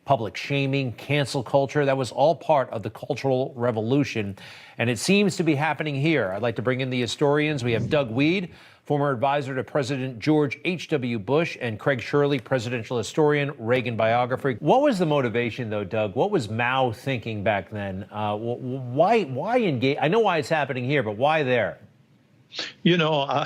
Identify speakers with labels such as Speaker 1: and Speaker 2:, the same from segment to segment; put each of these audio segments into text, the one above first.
Speaker 1: public shaming, cancel culture. That was all part of the Cultural Revolution. And it seems to be happening here. I'd like to bring in the historians. We have Doug Wead, former advisor to President George H.W. Bush, and Craig Shirley, presidential historian, Reagan biographer. What was the motivation, though, Doug? What was Mao thinking back then? Why engage? I know why it's happening here, but why there?
Speaker 2: You know,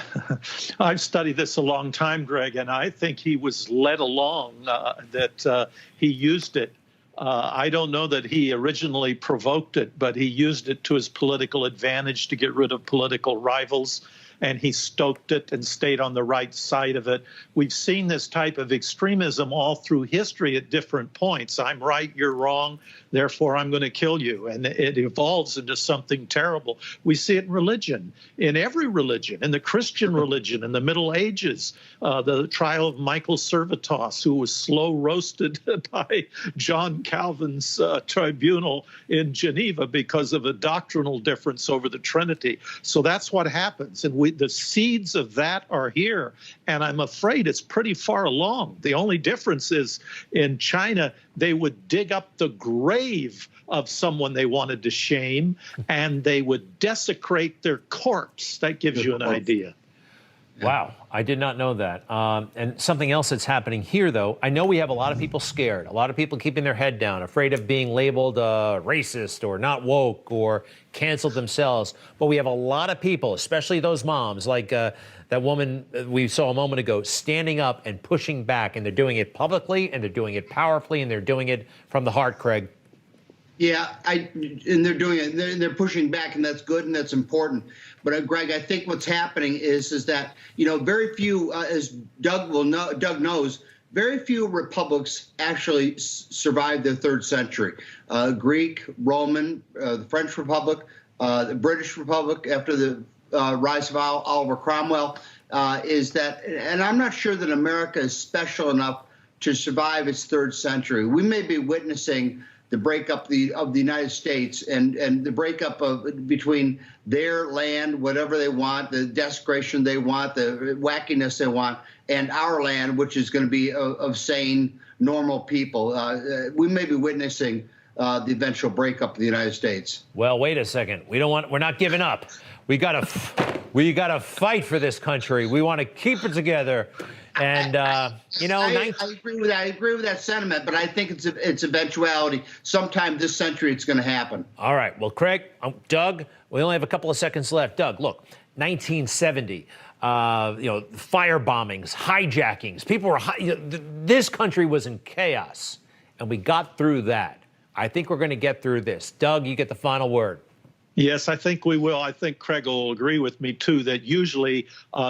Speaker 2: I've studied this a long time, Greg, and I think he was led along, that he used it. I don't know that he originally provoked it, but he used it to his political advantage to get rid of political rivals, and he stoked it and stayed on the right side of it. We've seen this type of extremism all through history at different points. I'm right, you're wrong, therefore I'm going to kill you. And it evolves into something terrible. We see it in religion, in every religion, in the Christian religion, in the Middle Ages, the trial of Michael Servetus, who was slow roasted by John Calvin's tribunal in Geneva because of a doctrinal difference over the Trinity. So that's what happens. And the seeds of that are here. And I'm afraid it's pretty far along. The only difference is in China, they would dig up the grave of someone they wanted to shame, and they would desecrate their corpse. That gives you an idea.
Speaker 1: Wow, I did not know that. And something else that's happening here, though, I know we have a lot of people scared, a lot of people keeping their head down, afraid of being labeled racist or not woke or canceled themselves. But we have a lot of people, especially those moms, like that woman we saw a moment ago, standing up and pushing back. And they're doing it publicly, and they're doing it powerfully, and they're doing it from the heart, Craig.
Speaker 3: Yeah, and they're doing it. They're pushing back, and that's good and that's important. But Greg, I think what's happening is that very few, as Doug knows, very few republics actually survived the 3rd century. Greek, Roman, the French Republic, the British Republic after the rise of Oliver Cromwell, and I'm not sure that America is special enough to survive its 3rd century. We may be witnessing the breakup of the United States and the breakup between their land, whatever they want, the desecration they want, the wackiness they want, and our land, which is going to be of sane, normal people. We may be witnessing the eventual breakup of the United States.
Speaker 1: Well, wait a second. We're not giving up. We gotta fight for this country. We want to keep it together. And
Speaker 3: I agree with that. I agree with that sentiment, but I think it's eventuality. Sometime this century, it's going to happen.
Speaker 1: All right. Well, Craig, Doug, we only have a couple of seconds left. Doug, look, 1970, fire bombings, hijackings. People were this country was in chaos, and we got through that. I think we're going to get through this. Doug, you get the final word.
Speaker 2: Yes, I think we will. I think Craig will agree with me, too, that usually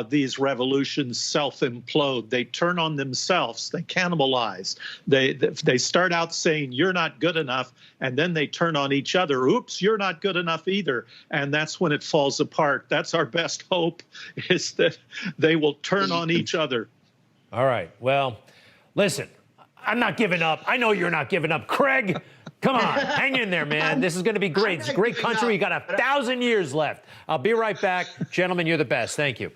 Speaker 2: these revolutions self-implode. They turn on themselves. They cannibalize. They start out saying, you're not good enough, and then they turn on each other. Oops, you're not good enough either. And that's when it falls apart. That's our best hope, is that they will turn on each other. All right. Well, listen, I'm not giving up. I know you're not giving up. Craig, come on, hang in there, man. This is going to be great. It's a great country. You got 1,000 years left. I'll be right back. Gentlemen, you're the best. Thank you.